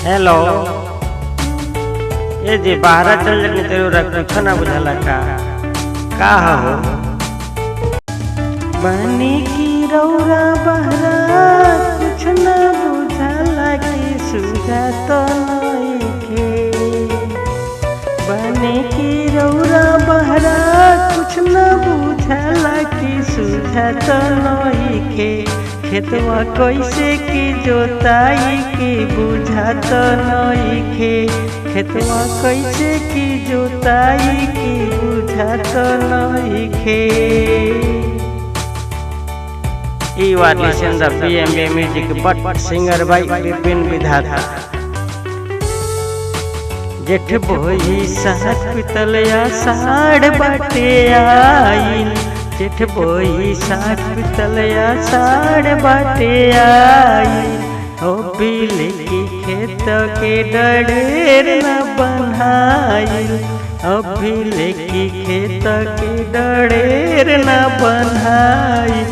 Hello, ये जी बाहर चल जाने तेरे कुछ ना बुझाला का हो बनी की रौरा बहरा कुछ ना बुझाला की सुझा तो नइखे। बनी की रौरा बहरा कुछ ना बुझाला की सुझा तो नइखे। खेतवा कैसे की जोताई की बुझा तो नइखे। खेतवा कैसे की जोताई की बुझा तो नइखे। You are listening the BMB Music but singer by Vipin विधाता। जेठ बोई साथ पितलिया साड़ बाटे आइल। जेठ बोई साथ पितलिया साड़ बाटे आइल। ओ बिल की खेत के डरेर न बन्हाइल। ओ बिल की खेत के डरेर न बन्हाइल।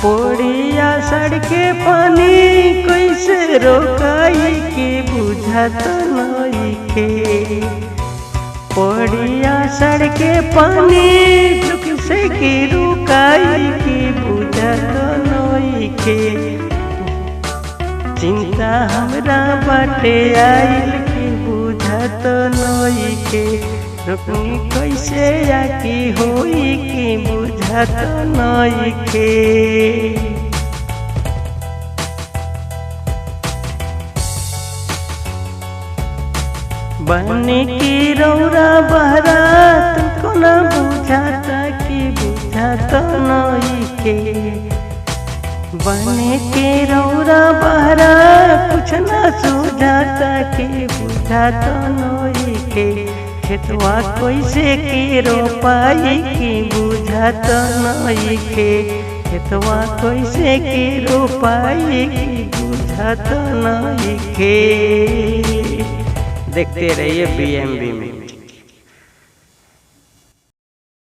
पोड़िया सड़के पानी कैसे रोकाई की बुझा तो नइखे। पोड़िया सड़के पानी कैसे की रोकाई की बुझा तो नइखे। चिंता हमरा बाटे आइल की बुझा तो नइखे। रुकनी कैसे आकी होई की बुझा तो नइखे। बनी की रौरा बहरा तुमको न बुझाता की बुझा तो नइखे। बनी की रौरा बहरा कुछ न सुझाता की बुझा तो नइखे। खेतवा कैसे की रोपाई की बुझा तो नइखे। खेतवा कैसे की रोपाई की बुझा तो नइखे। देखते रहिए BMB में।